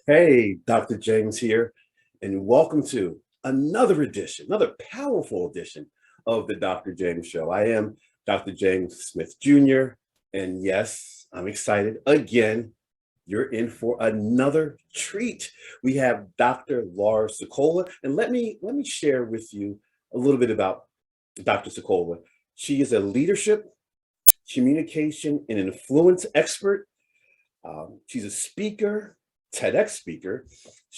Hey, Dr. James here, and welcome to another powerful edition of the Dr. James Show. I am Dr. James Smith Jr., and yes, I'm excited again. You're in for another treat. We have Dr. Laura Sicola, and let me share with you a little bit about Dr. Sicola. She is a leadership, communication, and influence expert. She's a speaker, TEDx speaker.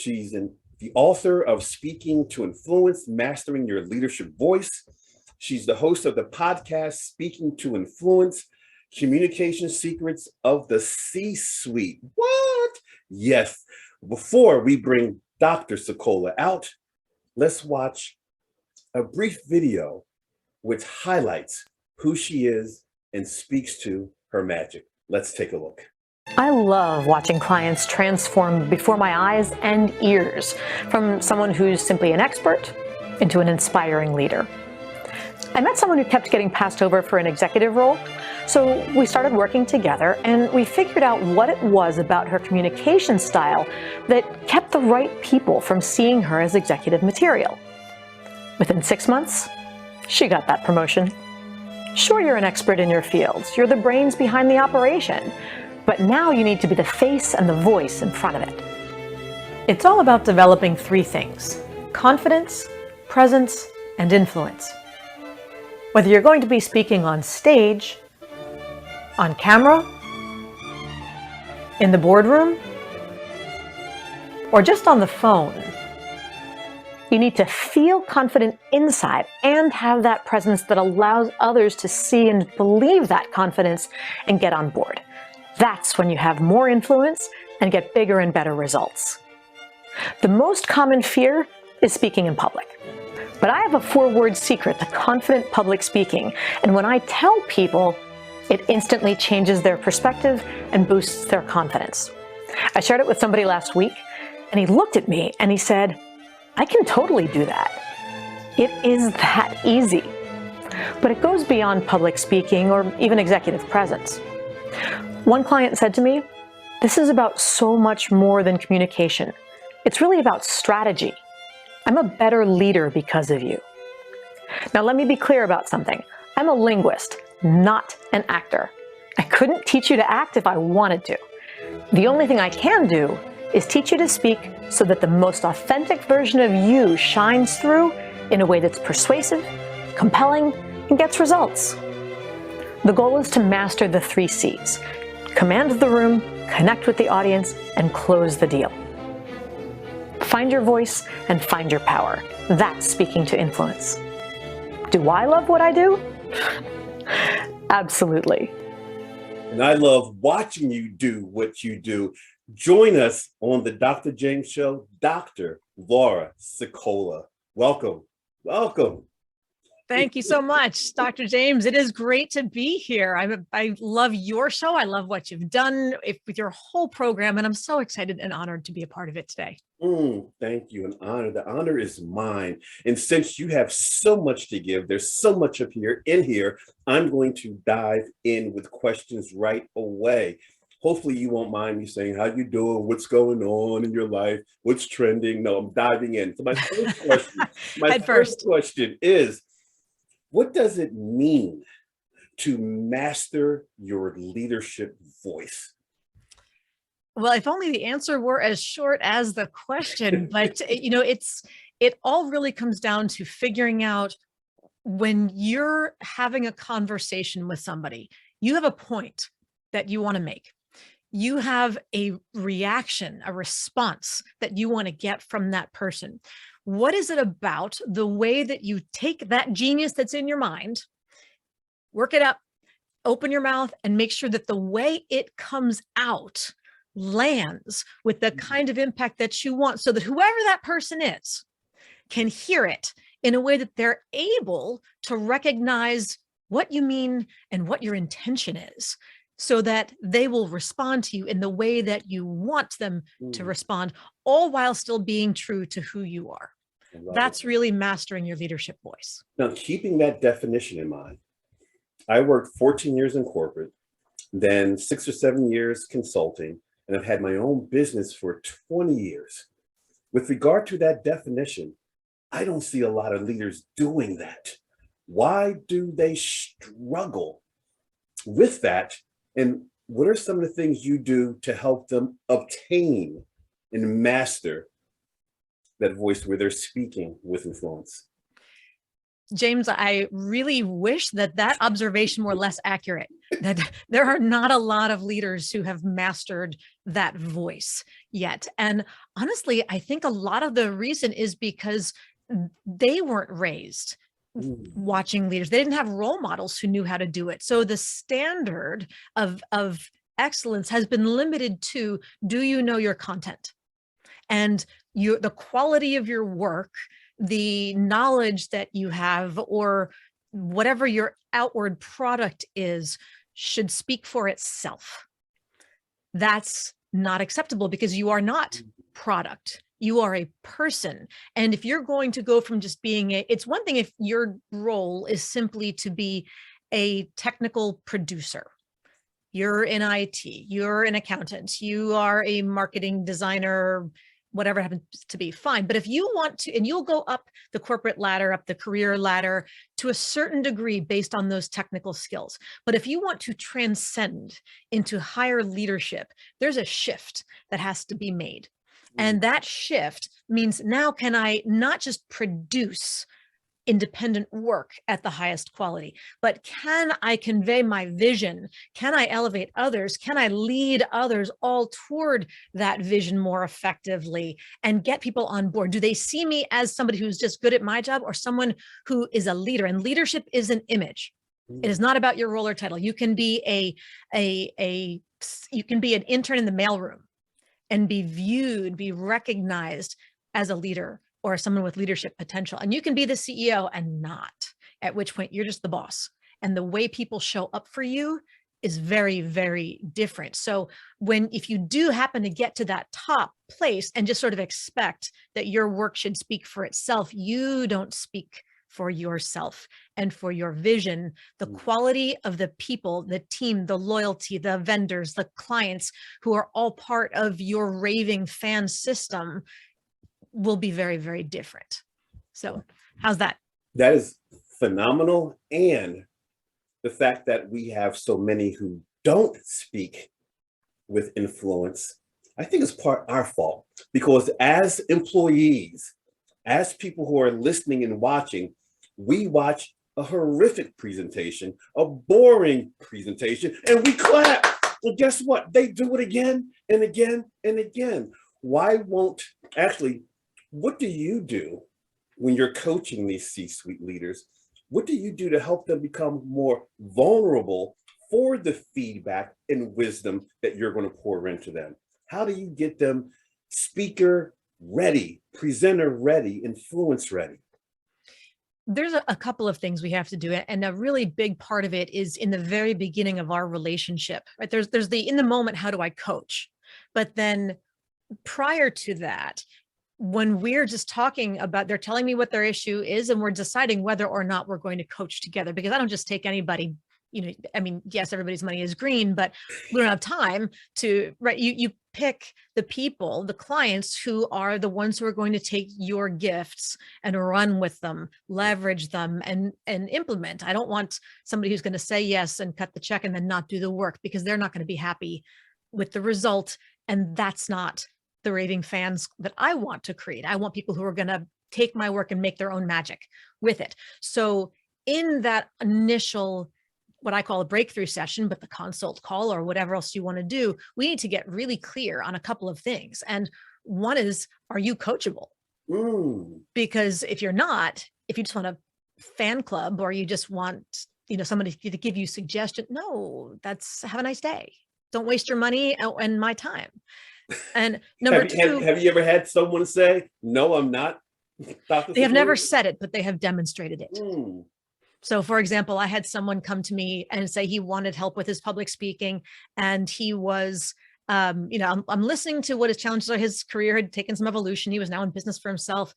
The author of Speaking to Influence, Mastering Your Leadership Voice. She's the host of the podcast, Speaking to Influence, Communication Secrets of the C-Suite. What? Yes. Before we bring Dr. Sicola out, let's watch a brief video which highlights who she is and speaks to her magic. Let's take a look. I love watching clients transform before my eyes and ears, from someone who's simply an expert into an inspiring leader. I met someone who kept getting passed over for an executive role, so we started working together and we figured out what it was about her communication style that kept the right people from seeing her as executive material. Within 6 months, she got that promotion. Sure, you're an expert in your fields, you're the brains behind the operation, but now you need to be the face and the voice in front of it. It's all about developing 3 things: confidence, presence, and influence. Whether you're going to be speaking on stage, on camera, in the boardroom, or just on the phone, you need to feel confident inside and have that presence that allows others to see and believe that confidence and get on board. That's when you have more influence and get bigger and better results. The most common fear is speaking in public. But I have a 4-word secret to confident public speaking, and when I tell people, it instantly changes their perspective and boosts their confidence. I shared it with somebody last week, and he looked at me and he said, "I can totally do that." It is that easy. But it goes beyond public speaking or even executive presence. One client said to me, "This is about so much more than communication. It's really about strategy. I'm a better leader because of you." Now, let me be clear about something. I'm a linguist, not an actor. I couldn't teach you to act if I wanted to. The only thing I can do is teach you to speak so that the most authentic version of you shines through in a way that's persuasive, compelling, and gets results. The goal is to master the 3 C's: command the room, connect with the audience, and close the deal. Find your voice and find your power. That's speaking to influence. Do I love what I do? Absolutely. And I love watching you do what you do. Join us on the Dr. James Show, Dr. Laura Sicola. Welcome. Welcome. Thank you so much, Dr. James. It is great to be here. I love your show. I love what you've done with your whole program, and I'm so excited and honored to be a part of it today. Thank you. An honor. The honor is mine. And since you have so much to give, there's so much up here in here, I'm going to dive in with questions right away. Hopefully you won't mind me saying, how you doing? What's going on in your life? What's trending? No, I'm diving in. So my first question is, what does it mean to master your leadership voice? Well, if only the answer were as short as the question, but it all really comes down to figuring out when you're having a conversation with somebody, you have a point that you want to make. You have a reaction, a response that you want to get from that person. What is it about the way that you take that genius that's in your mind, work it up, open your mouth, and make sure that the way it comes out lands with the kind of impact that you want, so that whoever that person is can hear it in a way that they're able to recognize what you mean and what your intention is, so that they will respond to you in the way that you want them to respond, all while still being true to who you are. That's really mastering your leadership voice. Now, keeping that definition in mind, I worked 14 years in corporate, then 6 or 7 years consulting, and I've had my own business for 20 years. With regard to that definition, I don't see a lot of leaders doing that. Why do they struggle with that? And what are some of the things you do to help them obtain and master that voice where they're speaking with influence? James, I really wish that that observation were less accurate, that there are not a lot of leaders who have mastered that voice yet. And honestly, I think a lot of the reason is because they weren't raised watching leaders. They didn't have role models who knew how to do it. So the standard of excellence has been limited to, do you know your content? And the quality of your work, the knowledge that you have, or whatever your outward product is, should speak for itself. That's not acceptable because you are not product. You are a person. And if you're going to go from just being it's one thing if your role is simply to be a technical producer. You're in IT, you're an accountant, you are a marketing designer, whatever it happens to be, fine. But if you want to, and you'll go up the corporate ladder, up the career ladder to a certain degree based on those technical skills. But if you want to transcend into higher leadership, there's a shift that has to be made. And that shift means now can I not just produce independent work at the highest quality, but can I convey my vision? Can I elevate others? Can I lead others all toward that vision more effectively and get people on board? Do they see me as somebody who's just good at my job, or someone who is a leader? And leadership is an image. It is not about your role or title. You can be you can be an intern in the mailroom and be viewed, be recognized as a leader or someone with leadership potential. And you can be the CEO and not, at which point you're just the boss. And the way people show up for you is very, very different. So if you do happen to get to that top place and just sort of expect that your work should speak for itself, you don't speak for yourself and for your vision. The quality of the people, the team, the loyalty, the vendors, the clients who are all part of your raving fan system will be very, very different. So how's that? That is phenomenal. And the fact that we have so many who don't speak with influence, I think is part our fault, because as employees, as people who are listening and watching, we watch a horrific presentation, a boring presentation, and we clap. Well, guess what? They do it again and again and again. Why won't, actually, what do you do when you're coaching these C-suite leaders? What do you do to help them become more vulnerable for the feedback and wisdom that you're going to pour into them? How do you get them speaker ready, presenter ready, influence ready? There's a couple of things we have to do. And a really big part of it is in the very beginning of our relationship, right? There's the, in the moment, how do I coach? But then prior to that, when we're just talking about, they're telling me what their issue is, and we're deciding whether or not we're going to coach together, because I don't just take anybody, I mean, yes, everybody's money is green, but we don't have time to, right? You pick the people, the clients who are the ones who are going to take your gifts and run with them, leverage them, and implement. I don't want somebody who's going to say yes and cut the check and then not do the work, because they're not going to be happy with the result. And that's not the raving fans that I want to create. I want people who are going to take my work and make their own magic with it. So in that initial, what I call a breakthrough session, but the consult call or whatever else you want to do, we need to get really clear on a couple of things. And one is, are you coachable? Because if you're not, if you just want a fan club, or you just want, somebody to give you suggestion, no, have a nice day. Don't waste your money and my time. And number two, have you ever had someone say, no, I'm not? They have never said it, but they have demonstrated it. So for example, I had someone come to me and say he wanted help with his public speaking, and he was, I'm listening to what his challenges are. His career had taken some evolution. He was now in business for himself.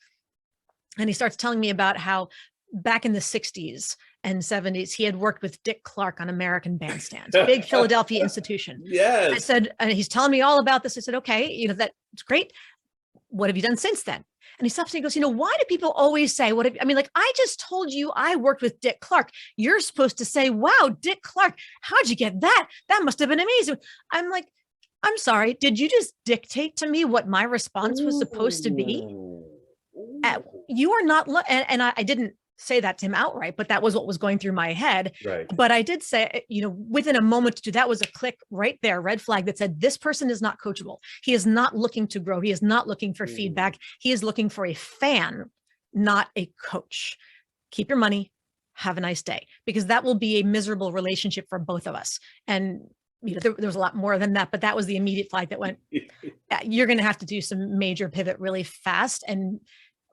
And he starts telling me about how back in the 60s and 70s, he had worked with Dick Clark on American Bandstand, big Philadelphia institution. Yes. I said, and he's telling me all about this. I said, okay, that's great. What have you done since then? And he stops and he goes, why do people always say, I just told you I worked with Dick Clark. You're supposed to say, wow, Dick Clark, how'd you get that? That must have been amazing. I'm like, I'm sorry. Did you just dictate to me what my response was supposed to be? You are not, and I didn't say that to him outright, but that was what was going through my head. Right. But I did say, within a moment or two, that was a click right there, red flag that said, this person is not coachable. He is not looking to grow. He is not looking for feedback. He is looking for a fan, not a coach. Keep your money. Have a nice day, because that will be a miserable relationship for both of us. And there was a lot more than that, but that was the immediate flag that went, you're going to have to do some major pivot really fast. And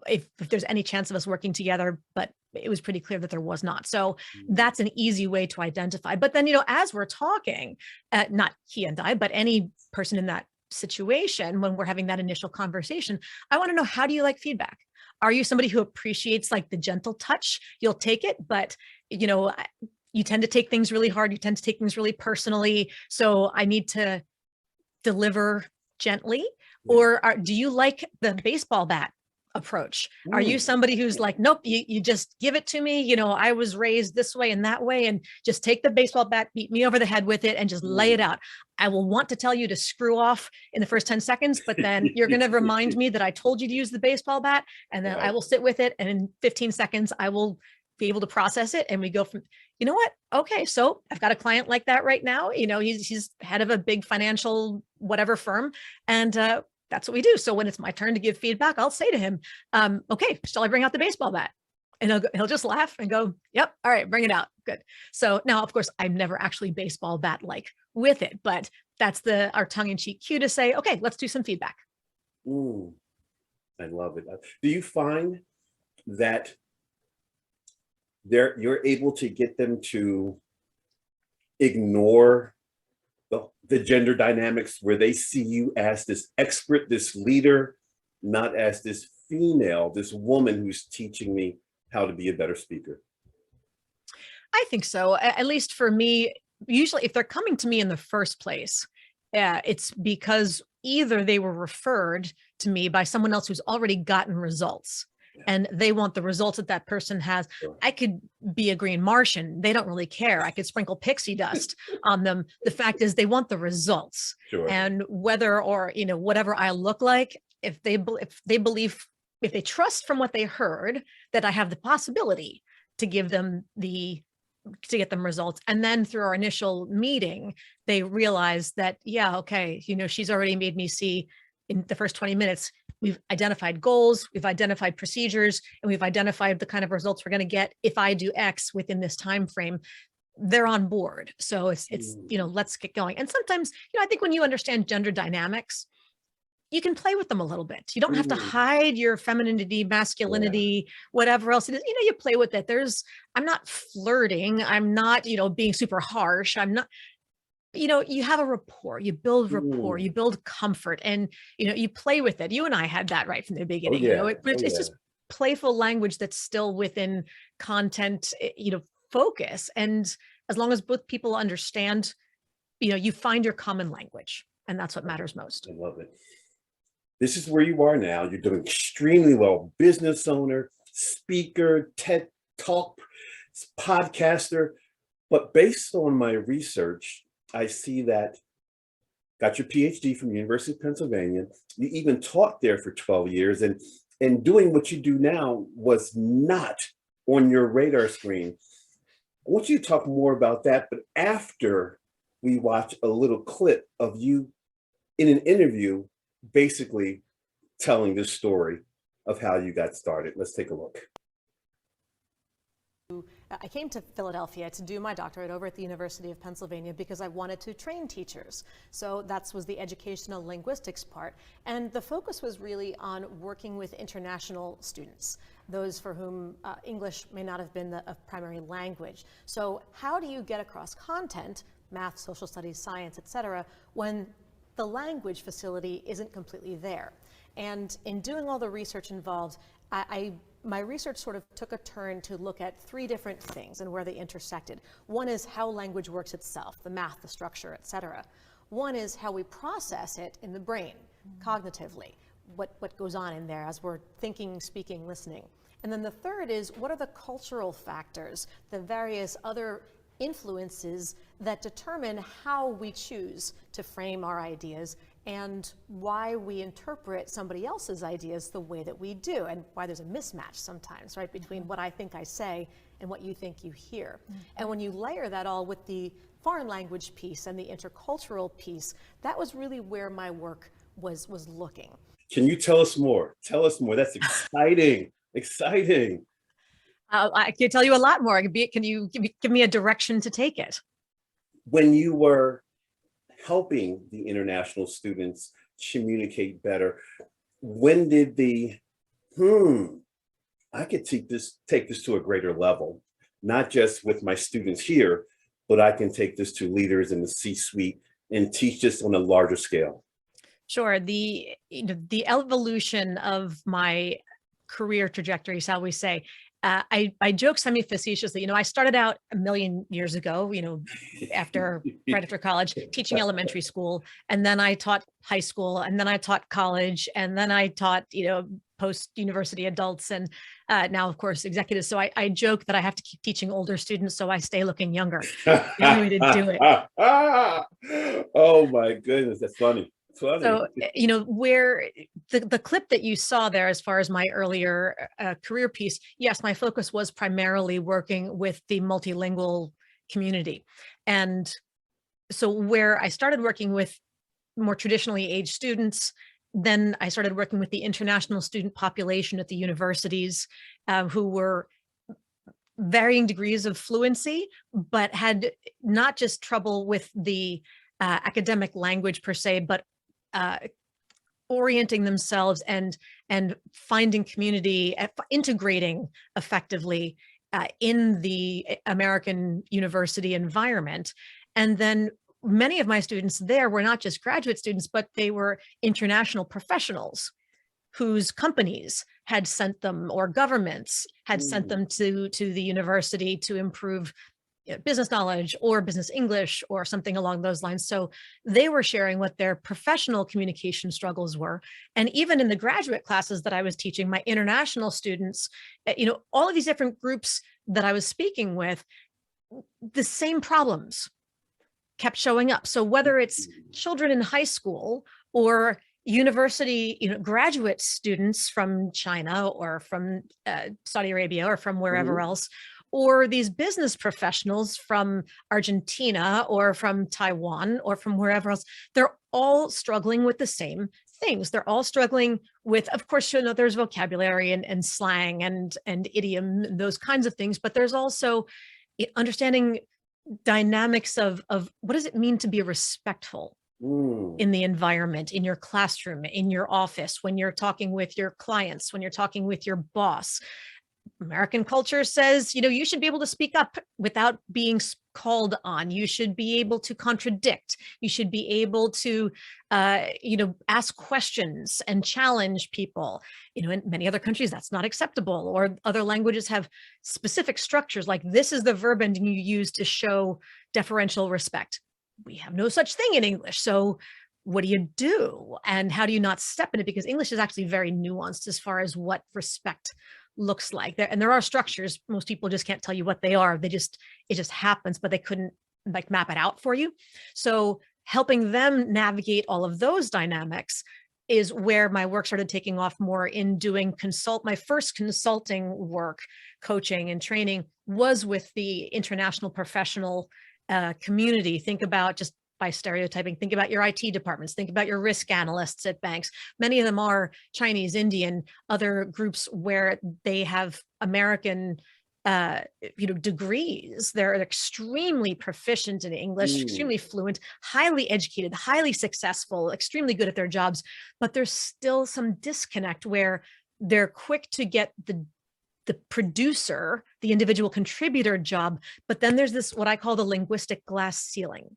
if there's any chance of us working together, but it was pretty clear that there was not. So that's an easy way to identify. But then, as we're talking, not he and I, but any person in that situation, when we're having that initial conversation, I want to know, how do you like feedback? Are you somebody who appreciates like the gentle touch? You'll take it, but you tend to take things really hard. You tend to take things really personally. So I need to deliver gently. Or do you like the baseball bat approach? Are you somebody who's like, nope, you just give it to me. I was raised this way and that way, and just take the baseball bat, beat me over the head with it, and just lay it out. I will want to tell you to screw off in the first 10 seconds, but then you're going to remind me that I told you to use the baseball bat, and then I will sit with it. And in 15 seconds, I will be able to process it. And we go from, what? Okay. So I've got a client like that right now. He's head of a big financial whatever firm. And, that's what we do. So when it's my turn to give feedback, I'll say to him, okay, shall I bring out the baseball bat? And he'll just laugh and go, yep. All right, bring it out. Good. So now, of course, I'm never actually baseball bat like with it, but that's our tongue in cheek cue to say, okay, let's do some feedback. I love it. Do you find that you're able to get them to ignore the gender dynamics, where they see you as this expert, this leader, not as this female, this woman who's teaching me how to be a better speaker? I think so. At least for me, usually if they're coming to me in the first place, it's because either they were referred to me by someone else who's already gotten results. And they want the results that person has. Sure. I could be a green Martian. They don't really care. I could sprinkle pixie dust on them. The fact is they want the results. Sure. And whether or, whatever I look like, if they trust from what they heard that I have the possibility to give them to get them results. And then through our initial meeting, they realize that, okay, she's already made me see in the first 20 minutes, we've identified goals, we've identified procedures, and we've identified the kind of results we're going to get if I do X within this time frame. They're on board. So it's let's get going. And sometimes, I think when you understand gender dynamics, you can play with them a little bit. You don't have to hide your femininity, masculinity, whatever else it is. You play with it. I'm not flirting. I'm not, being super harsh. I'm not. You have a rapport, you build rapport, you build comfort, and, you play with it. You and I had that right from the beginning. It's just playful language that's still within content, focus. And as long as both people understand, you find your common language, and that's what matters most. I love it. This is where you are now. You're doing extremely well. Business owner, speaker, TED Talk, podcaster. But based on my research, I see that got your PhD from the University of Pennsylvania. You even taught there for 12 years, and doing what you do now was not on your radar screen. I want you to talk more about that, but after we watch a little clip of you in an interview, basically telling the story of how you got started. Let's take a look. I came to Philadelphia to do my doctorate over at the University of Pennsylvania because I wanted to train teachers. So that was the educational linguistics part. And the focus was really on working with international students, those for whom English may not have been a primary language. So how do you get across content, math, social studies, science, et cetera, when the language facility isn't completely there? And in doing all the research involved, I my research sort of took a turn to look at three different things and where they intersected. One is how language works itself, the math, the structure, et cetera. One is how we process it in the brain, cognitively, what goes on in there as we're thinking, speaking, listening. And then the third is, what are the cultural factors, the various other influences that determine how we choose to frame our ideas and why we interpret somebody else's ideas the way that we do, and why there's a mismatch sometimes, right, between what I think I say and what you think you hear. And when you layer that all with the foreign language piece and the intercultural piece, that was really where my work was looking. Can you tell us more? Tell us more. That's exciting. Exciting. I can tell you a lot more. Can you give me a direction to take it? When you were helping the international students communicate better, when did I could take this to a greater level, not just with my students here, but I can take this to leaders in the C-suite and teach this on a larger scale? Sure. The evolution of my career trajectory, shall we say, I joke semi-facetiously, I started out a million years ago, right after college, teaching elementary school, and then I taught high school, and then I taught college, and then I taught, post-university adults, and now, of course, executives. So I joke that I have to keep teaching older students so I stay looking younger. The only way to do it. Oh my goodness, that's funny. So, where the clip that you saw there, as far as my earlier career piece, yes, my focus was primarily working with the multilingual community. And so where I started working with more traditionally aged students, then I started working with the international student population at the universities who were varying degrees of fluency, but had not just trouble with the academic language per se, but orienting themselves and finding community, integrating effectively in the American university environment. And then many of my students there were not just graduate students, but they were international professionals whose companies had sent them, or governments had sent them to the university to improve business knowledge or business English or something along those lines. So they were sharing what their professional communication struggles were. And even in the graduate classes that I was teaching, my international students, all of these different groups that I was speaking with, the same problems kept showing up. So whether it's children in high school or university, graduate students from China or from Saudi Arabia or from wherever else, or these business professionals from Argentina or from Taiwan or from wherever else, they're all struggling with the same things. They're all struggling with, of course, there's vocabulary and slang and idiom, those kinds of things, but there's also understanding dynamics of what does it mean to be respectful in the environment, in your classroom, in your office, when you're talking with your clients, when you're talking with your boss. American culture says, you should be able to speak up without being called on. You should be able to contradict. You should be able to, ask questions and challenge people. In many other countries, that's not acceptable. Or other languages have specific structures, like this is the verb ending you use to show deferential respect. We have no such thing in English. So what do you do? And how do you not step in it? Because English is actually very nuanced as far as what respect looks like. There are structures. Most people just can't tell you what they are. It just happens, but they couldn't map it out for you. So helping them navigate all of those dynamics is where my work started taking off more in doing my first consulting work, coaching and training was with the international professional community. Think about, just by stereotyping, think about your IT departments, think about your risk analysts at banks. Many of them are Chinese, Indian, other groups where they have American degrees. They're extremely proficient in English, extremely fluent, highly educated, highly successful, extremely good at their jobs, but there's still some disconnect where they're quick to get the producer, the individual contributor job, but then there's this, what I call the linguistic glass ceiling.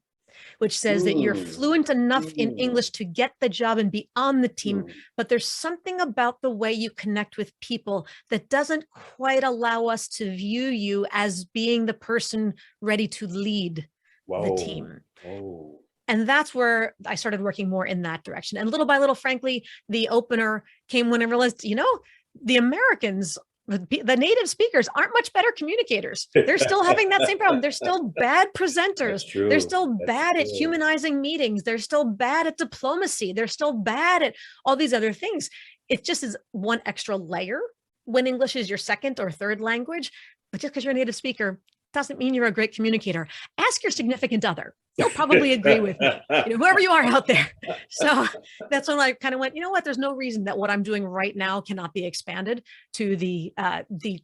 which says that you're Mm, fluent enough in mm, English to get the job and be on the team, mm. but there's something about the way you connect with people that doesn't quite allow us to view you as being the person ready to lead the Whoa. team. Oh. And that's where I started working more in that direction. And little by little, frankly, the opener came when I realized, the Americans, the native speakers aren't much better communicators. They're still having that same problem. They're still bad presenters. That's They're true. still That's bad at true. humanizing meetings. They're still bad at diplomacy. They're still bad at all these other things. It just is one extra layer when English is your second or third language. But just because you're a native speaker doesn't mean you're a great communicator. Ask your significant other. He'll probably agree with me, whoever you are out there. So that's when I kind of went, you know what, there's no reason that what I'm doing right now cannot be expanded to the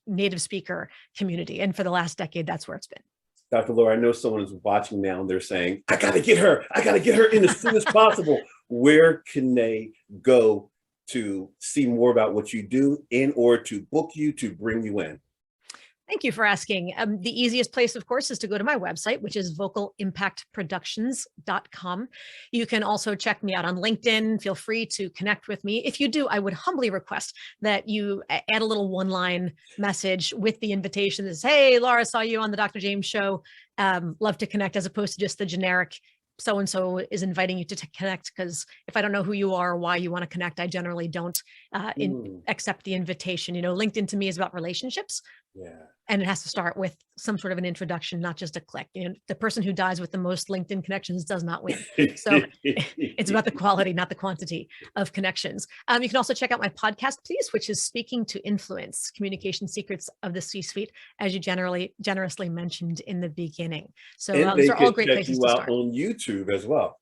native speaker community. And for the last decade, that's where it's been. Dr. Laura, I know someone is watching now and they're saying, I got to get her in as soon as possible. Where can they go to see more about what you do or to book you, to bring you in? Thank you for asking. The easiest place, of course, is to go to my website, which is vocalimpactproductions.com. You can also check me out on LinkedIn. Feel free to connect with me. If you do, I would humbly request that you add a little one-line message with the invitation that says, hey, Laura, saw you on the Dr. James show. Love to connect, as opposed to just the generic so-and-so is inviting you to connect, because if I don't know who you are or why you want to connect, I generally don't accept the invitation. LinkedIn to me is about relationships. Yeah. And it has to start with some sort of an introduction, not just a click. The person who dies with the most LinkedIn connections does not win. So it's about the quality, not the quantity of connections. You can also check out my podcast, please, which is Speaking to Influence, Communication Secrets of the C-Suite, as you generously mentioned in the beginning. So And those they are all could great check places you to out start. on YouTube as well.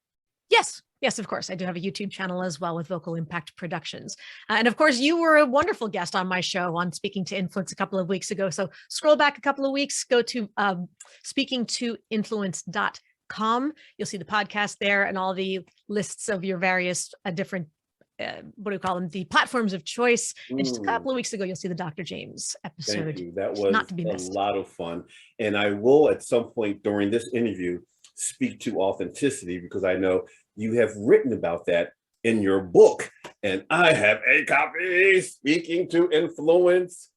Yes, of course. I do have a YouTube channel as well with Vocal Impact Productions. And of course, you were a wonderful guest on my show on Speaking to Influence a couple of weeks ago. So scroll back a couple of weeks, go to speakingtoinfluence.com. You'll see the podcast there and all the lists of your various different, what do you call them? The platforms of choice. And just a couple of weeks ago, you'll see the Dr. James episode. Thank you. That was not to be a missed. lot of fun. And I will, at some point during this interview, speak to authenticity, because I know you have written about that in your book, and I have a copy, Speaking to Influence.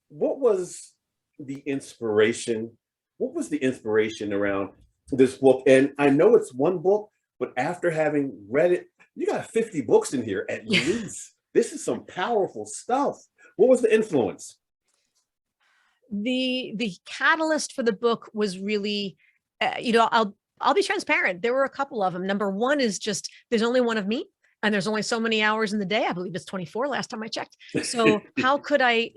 What was the inspiration? What was the inspiration around this book? And I know it's one book, but after having read it, you got 50 books in here at least. This is some powerful stuff. What was the influence? The catalyst for the book was really, I'll be transparent. There were a couple of them. Number one is just, there's only one of me, and there's only so many hours in the day. I believe it's 24 last time I checked. So how could I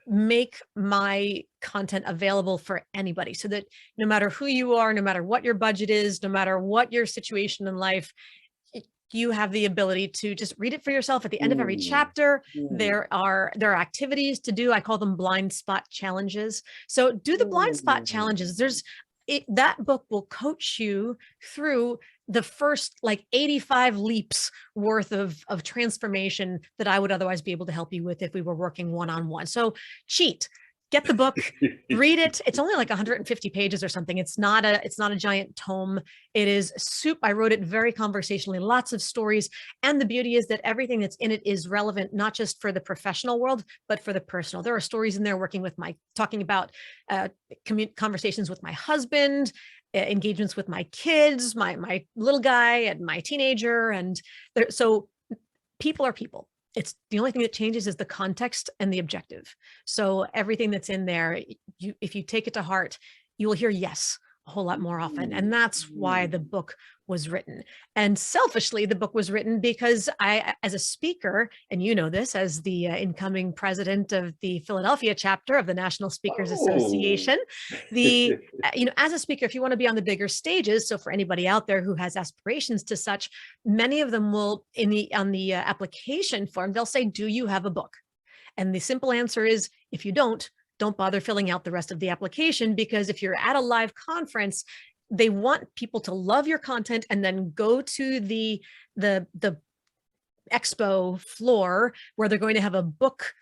make my content available for anybody, so that no matter who you are, no matter what your budget is, no matter what your situation in life, you have the ability to just read it for yourself. At the end of every chapter, there are activities to do. I call them blind spot challenges. So do the blind spot challenges. That book will coach you through the first 85 leaps worth of transformation that I would otherwise be able to help you with if we were working one-on-one. So get the book, read it. It's only 150 pages or something. It's not a giant tome. It is soup. I wrote it very conversationally, lots of stories. And the beauty is that everything that's in it is relevant, not just for the professional world, but for the personal. There are stories in there talking about conversations with my husband, engagements with my kids, my little guy and my teenager. And so people are people. It's the only thing that changes is the context and the objective. So everything that's in there, if you take it to heart, you will hear yes a whole lot more often. And that's why the book was written. And selfishly, the book was written because I, as a speaker, and you know this, as the incoming president of the Philadelphia chapter of the National Speakers Association, as a speaker, if you want to be on the bigger stages, so for anybody out there who has aspirations to such, many of them will, on the application form, they'll say, do you have a book? And the simple answer is, if you don't bother filling out the rest of the application, because if you're at a live conference, they want people to love your content and then go to the expo floor where they're going to have a book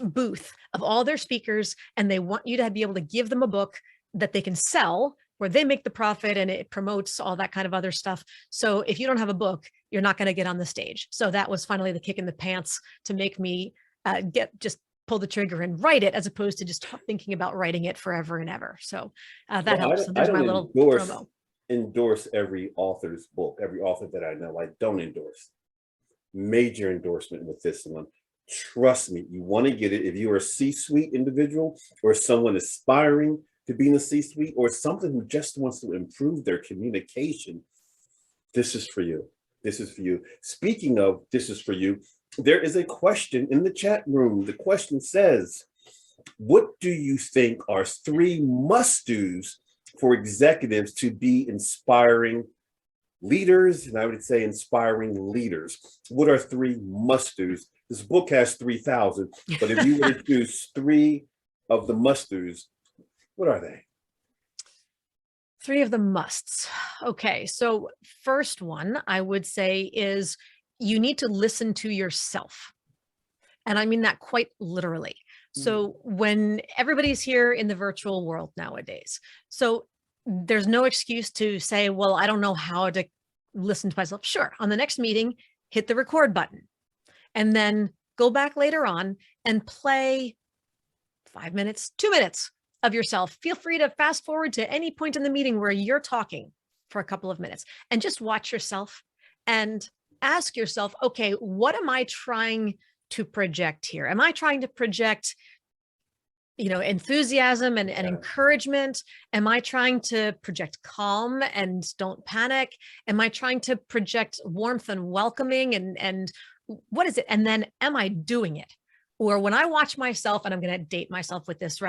booth of all their speakers, and they want you to be able to give them a book that they can sell where they make the profit and it promotes all that kind of other stuff. So if you don't have a book, you're not going to get on the stage. So that was finally the kick in the pants to make me just pull the trigger and write it, as opposed to just thinking about writing it forever and ever. So that helps. So there's my little promo. Endorse every author's book, every author that I know. I don't endorse. Major endorsement with this one. Trust me, you want to get it if you're a C-suite individual or someone aspiring to be in a C-suite or someone who just wants to improve their communication. This is for you. This is for you. Speaking of this is for you, there is a question in the chat room. The question says, what do you think are 3 must-dos for executives to be inspiring leaders? And I would say inspiring leaders. What are 3 must-dos? This book has 3,000, but if you were to choose 3 of the must-dos, what are they? 3 of the musts. Okay, so first one I would say is you need to listen to yourself. And I mean that quite literally. So when everybody's here in the virtual world nowadays, so there's no excuse to say, well, I don't know how to listen to myself. Sure, on the next meeting, hit the record button and then go back later on and play 5 minutes, 2 minutes of yourself. Feel free to fast forward to any point in the meeting where you're talking for a couple of minutes and just watch yourself and ask yourself, okay, what am I trying to project here? Am I trying to project, enthusiasm and encouragement? Am I trying to project calm and don't panic? Am I trying to project warmth and welcoming and what is it? And then am I doing it? Or when I watch myself, and I'm going to date myself with this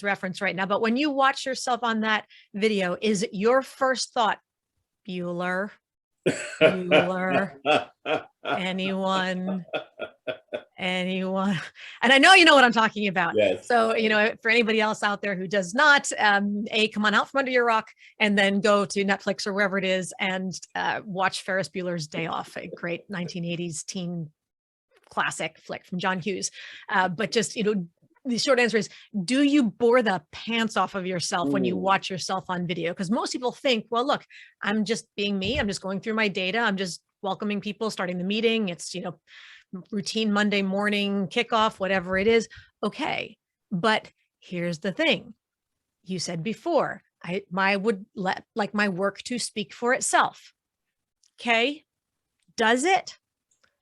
reference right now, but when you watch yourself on that video, is your first thought, Bueller, anyone? And I know you know what I'm talking about. Yes. So, for anybody else out there who does not, come on out from under your rock and then go to Netflix or wherever it is and watch Ferris Bueller's Day Off, a great 1980s teen classic flick from John Hughes. But just, the short answer is, do you bore the pants off of yourself when you watch yourself on video? Because most people think, well, look, I'm just being me. I'm just going through my data. I'm just welcoming people, starting the meeting. It's, routine Monday morning kickoff, whatever it is. Okay. But here's the thing. You said before, I would like my work to speak for itself. Okay. Does it?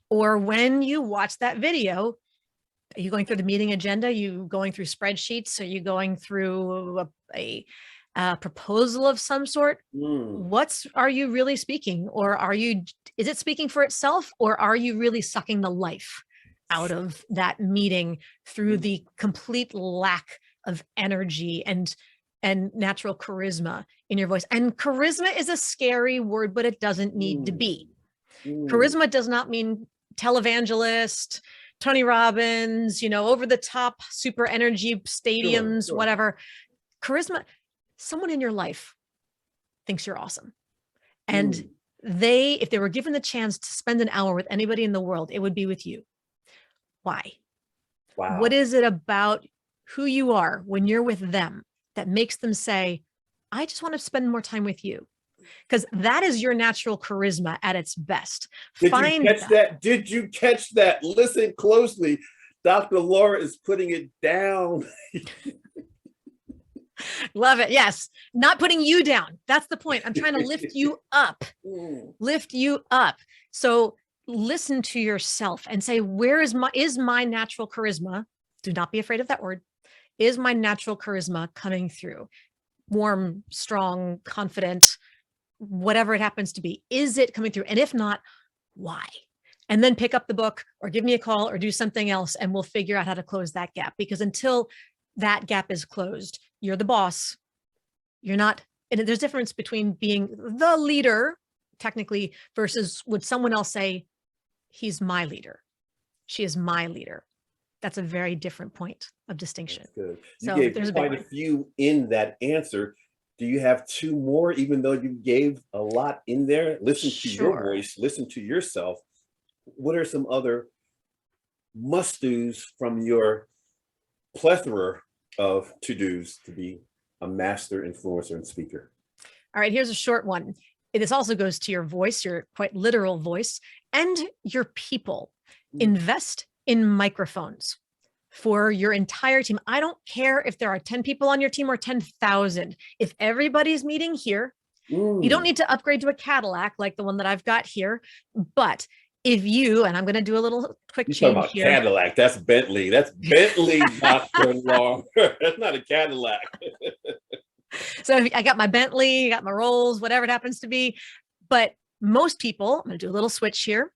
Or when you watch that video, are you going through the meeting agenda? Are you going through spreadsheets? Are you going through a proposal of some sort? Are you really speaking? Or is it speaking for itself? Or are you really sucking the life out of that meeting through the complete lack of energy and natural charisma in your voice? And charisma is a scary word, but it doesn't need to be. Charisma does not mean televangelist, Tony Robbins, over the top, super energy stadiums, sure. Whatever. Charisma, someone in your life thinks you're awesome. And if they were given the chance to spend an hour with anybody in the world, it would be with you. Why? Wow. What is it about who you are when you're with them that makes them say, I just want to spend more time with you? Because that is your natural charisma at its best. Did you catch that? Did you catch that? Listen closely. Dr. Laura is putting it down. Love it. Yes. Not putting you down. That's the point. I'm trying to lift you up. Lift you up. So listen to yourself and say, where is my natural charisma? Do not be afraid of that word. Is my natural charisma coming through? Warm, strong, confident, whatever it happens to be. Is it coming through? And if not, why? And then pick up the book or give me a call or do something else and we'll figure out how to close that gap. Because until that gap is closed, you're the boss. You're not, and there's a difference between being the leader, technically, versus would someone else say, he's my leader. She is my leader. That's a very different point of distinction. That's good. So you gave quite a few in that answer. Do you have 2 more, even though you gave a lot in there? Listen to your voice, listen to yourself. What are some other must-dos from your plethora of to-dos to be a master influencer and speaker? All right, here's a short one. This also goes to your voice, your quite literal voice, and your people. Invest in microphones for your entire team. I don't care if there are 10 people on your team or 10,000. If everybody's meeting here, you don't need to upgrade to a Cadillac like the one that I've got here. But if you, and I'm going to do a little quick You change talking about here. Cadillac? That's Bentley. That's Bentley, Dr. Long. That's not a Cadillac. So I got my Bentley, got my Rolls, whatever it happens to be. But most people, I'm going to do a little switch here.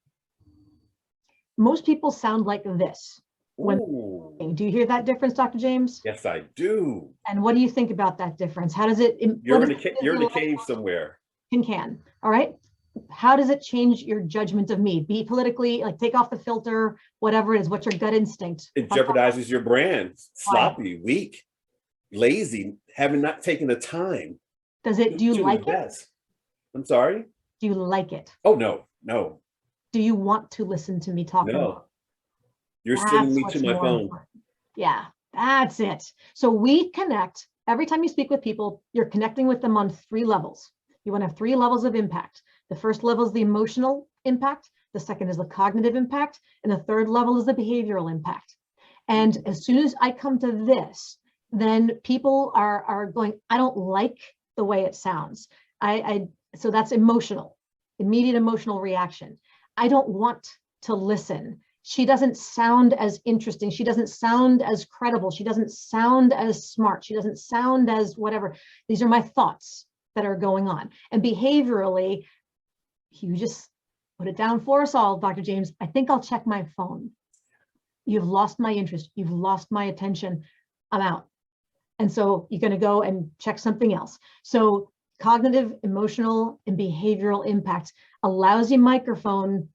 Most people sound like this. Ooh. Do you hear that difference, Dr. James? Yes, I do. And what do you think about that difference? How does it? You're in the cave somewhere. Can. All right. How does it change your judgment of me? Be politically, like take off the filter, whatever it is. What's your gut instinct? It jeopardizes your brand. Sloppy, weak, lazy, having not taken the time. Does it? Do you like it? I'm sorry? Do you like it? Oh, no. Do you want to listen to me talk? No. You're sending me to my phone. Important. Yeah, that's it. So we connect. Every time you speak with people, you're connecting with them on 3 levels. You want to have 3 levels of impact. The first level is the emotional impact. The second is the cognitive impact. And the third level is the behavioral impact. And as soon as I come to this, then people are going, I don't like the way it sounds. So that's emotional, immediate emotional reaction. I don't want to listen. She doesn't sound as interesting. She doesn't sound as credible. She doesn't sound as smart. She doesn't sound as whatever. These are my thoughts that are going on. And behaviorally, you just put it down for us all, Dr. James. I think I'll check my phone. You've lost my interest. You've lost my attention. I'm out. And so you're going to go and check something else. So cognitive, emotional, and behavioral impact. A lousy microphone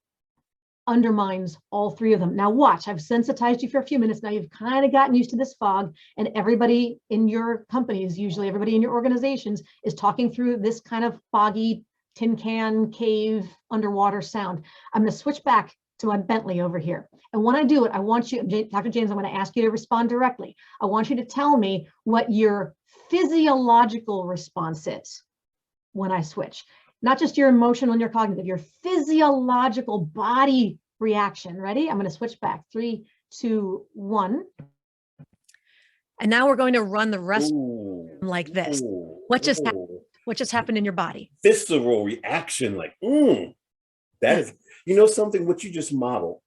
undermines all 3 of them. Now watch, I've sensitized you for a few minutes. Now you've kind of gotten used to this fog, and everybody in your companies, usually everybody in your organizations, is talking through this kind of foggy tin can cave underwater sound. I'm going to switch back to my Bentley over here. And when I do it, I want you, Dr. James, I'm going to ask you to respond directly. I want you to tell me what your physiological response is when I switch. Not just your emotional and your cognitive, your physiological body reaction. Ready? I'm going to switch back. 3, 2, 1. And now we're going to run the rest like this. What just happened in your body? Visceral reaction, like, that is, something, what you just modeled.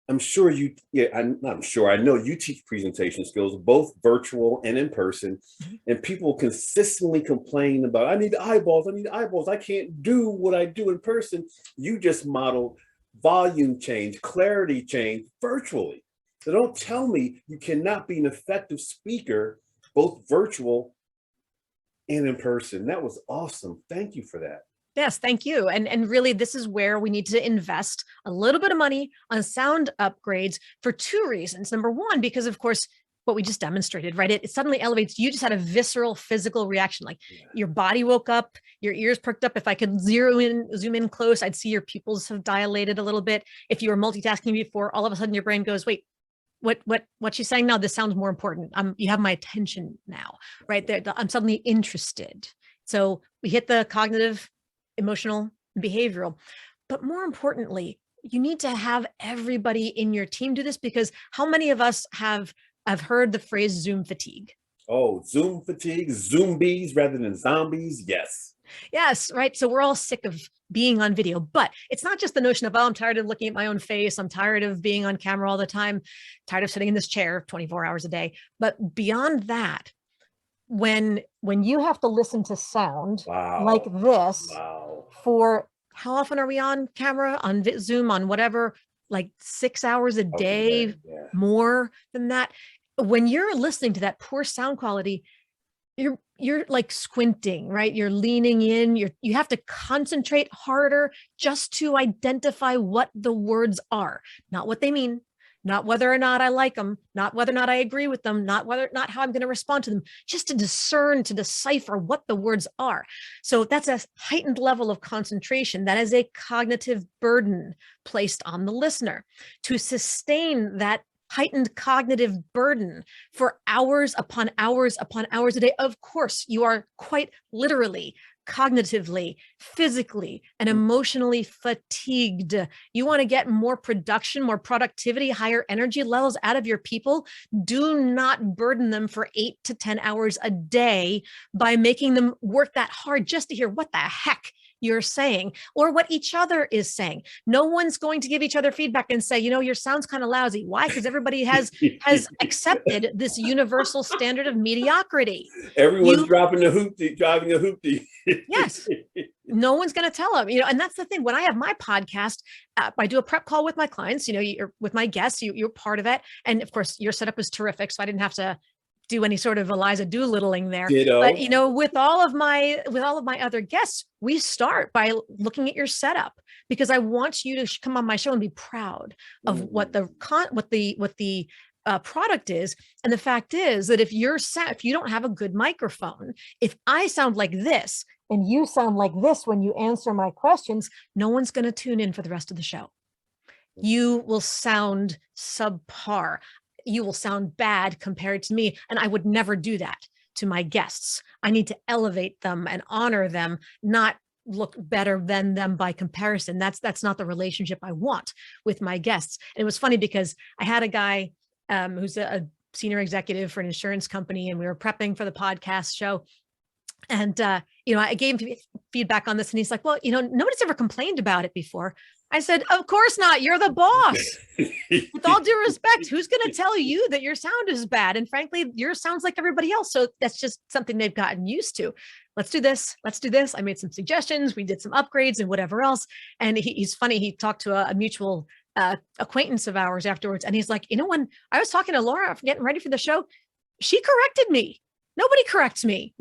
I'm sure I know you teach presentation skills, both virtual and in person, and people consistently complain about, I need eyeballs. I can't do what I do in person. You just modeled volume change, clarity change virtually. So don't tell me you cannot be an effective speaker, both virtual and in person. That was awesome. Thank you for that. Yes, thank you. And really, this is where we need to invest a little bit of money on sound upgrades for 2 reasons. Number one, because of course, what we just demonstrated, right? It suddenly elevates, you just had a visceral physical reaction, like your body woke up, your ears perked up. If I could zoom in close, I'd see your pupils have dilated a little bit. If you were multitasking before, all of a sudden your brain goes, wait, what she's saying now, this sounds more important. You have my attention now, right there. I'm suddenly interested. So we hit the cognitive, emotional, behavioral, but more importantly, you need to have everybody in your team do this, because how many of us have heard the phrase Zoom fatigue? Oh, Zoom fatigue, zombies rather than zombies. Yes, right. So we're all sick of being on video, but it's not just the notion of, oh, I'm tired of looking at my own face. I'm tired of being on camera all the time, tired of sitting in this chair 24 hours a day. But beyond that, when you have to listen to sound like this for, how often are we on camera, on Zoom, on whatever, like 6 hours a day, more than that. When you're listening to that poor sound quality, you're like squinting, right? You're leaning in, you have to concentrate harder just to identify what the words are, not what they mean, not whether or not I like them, not whether or not I agree with them, not how I'm going to respond to them, just to discern, to decipher what the words are. So that's a heightened level of concentration. That is a cognitive burden placed on the listener. To sustain that heightened cognitive burden for hours upon hours upon hours a day. Of course, you are quite literally, cognitively, physically, and emotionally fatigued. You want to get more production, more productivity, higher energy levels out of your people. Do not burden them for 8 to 10 hours a day by making them work that hard just to hear what the heck you're saying or what each other is saying. No one's going to give each other feedback and say, your sound's kind of lousy. Why? Because everybody has accepted this universal standard of mediocrity. Everyone's driving a hoopty. Yes. No one's going to tell them, and that's the thing. When I have my podcast, I do a prep call with my clients, you're with my guests, you're part of it. And of course your setup is terrific. So I didn't have to do any sort of Eliza Doolittling there. Ditto. But with all of my other guests, we start by looking at your setup because I want you to come on my show and be proud of what the product is. And the fact is that if you don't have a good microphone, if I sound like this and you sound like this when you answer my questions, no one's going to tune in for the rest of the show. You will sound subpar. You will sound bad compared to me. And I would never do that to my guests. I need to elevate them and honor them, not look better than them by comparison. That's not the relationship I want with my guests. And it was funny because I had a guy who's a senior executive for an insurance company, and we were prepping for the podcast show. And, I gave him feedback on this and he's like, well, nobody's ever complained about it before. I said, of course not. You're the boss. With all due respect, who's going to tell you that your sound is bad? And frankly, yours sounds like everybody else. So that's just something they've gotten used to. Let's do this. Let's do this. I made some suggestions. We did some upgrades and whatever else. And he's funny. He talked to a mutual acquaintance of ours afterwards. And he's like, when I was talking to Laura, getting ready for the show, she corrected me. Nobody corrects me.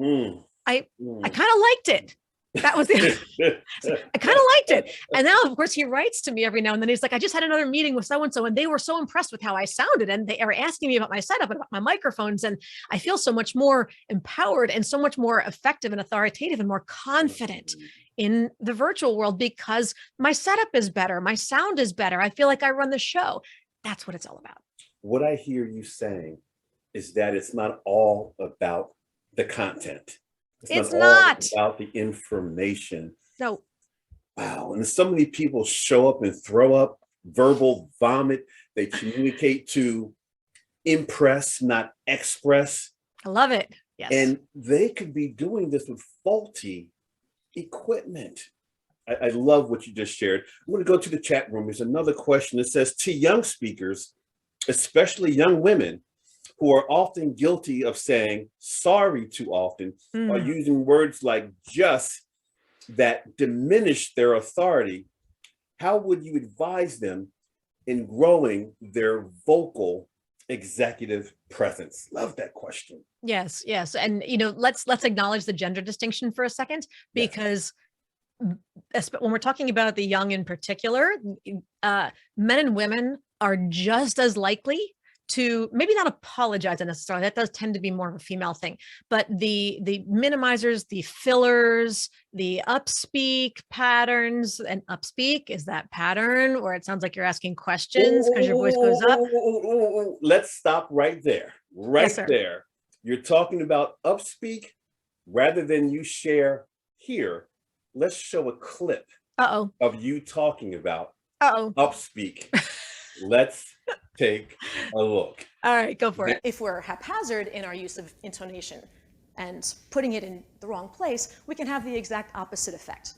I kind of liked it. That was it. I kind of liked it. And now, of course, he writes to me every now and then. He's like, I just had another meeting with so-and-so, and they were so impressed with how I sounded. And they are asking me about my setup and about my microphones. And I feel so much more empowered and so much more effective and authoritative and more confident in the virtual world because my setup is better. My sound is better. I feel like I run the show. That's what it's all about. What I hear you saying is that it's not all about the content. It's not about the information. No. Wow. And so many people show up and throw up, verbal vomit. They communicate to impress, not express. I love it. Yes. And they could be doing this with faulty equipment. I love what you just shared. I'm going to go to the chat room. There's another question that says, to young speakers, especially young women, who are often guilty of saying sorry too often, or using words like just that diminish their authority, how would you advise them in growing their vocal executive presence? Love that question. Yes. And, let's acknowledge the gender distinction for a second, because when we're talking about the young in particular, men and women are just as likely to maybe not apologize necessarily. That does tend to be more of a female thing, but the minimizers, the fillers, the upspeak patterns, and upspeak is that pattern where it sounds like you're asking questions because your voice goes up. Let's stop right there. Yes, sir. There. You're talking about upspeak. Rather than you share here, let's show a clip of you talking about upspeak. Let's take a look. All right, go for it. If we're haphazard in our use of intonation and putting it in the wrong place, we can have the exact opposite effect.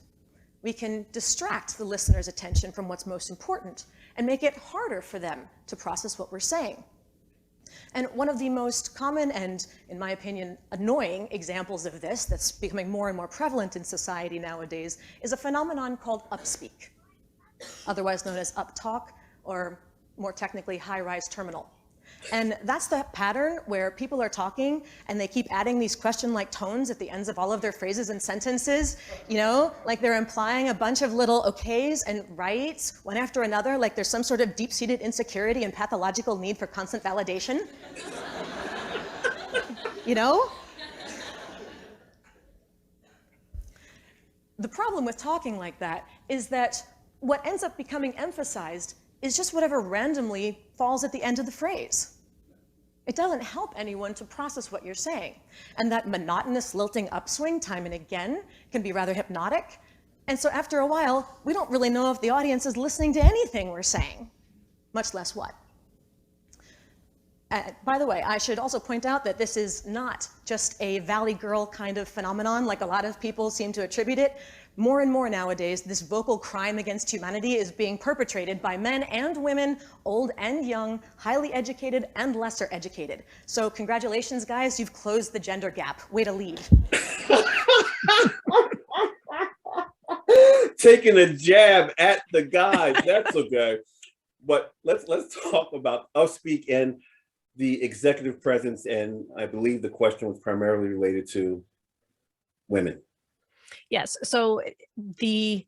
We can distract the listener's attention from what's most important and make it harder for them to process what we're saying. And one of the most common and, in my opinion, annoying examples of this that's becoming more and more prevalent in society nowadays is a phenomenon called upspeak, otherwise known as uptalk, or more technically, high-rise terminal. And that's the pattern where people are talking and they keep adding these question-like tones at the ends of all of their phrases and sentences, like they're implying a bunch of little okays and rights one after another, like there's some sort of deep-seated insecurity and pathological need for constant validation. The problem with talking like that is that what ends up becoming emphasized is just whatever randomly falls at the end of the phrase. It doesn't help anyone to process what you're saying. And that monotonous lilting upswing time and again can be rather hypnotic. And so after a while, we don't really know if the audience is listening to anything we're saying, much less what. By the way, I should also point out that this is not just a Valley Girl kind of phenomenon like a lot of people seem to attribute it. More and more nowadays, this vocal crime against humanity is being perpetrated by men and women, old and young, highly educated and lesser educated. So congratulations, guys, you've closed the gender gap. Way to lead. Taking a jab at the guys, that's okay. But let's talk about Upspeak and the executive presence, and I believe the question was primarily related to women. Yes. So the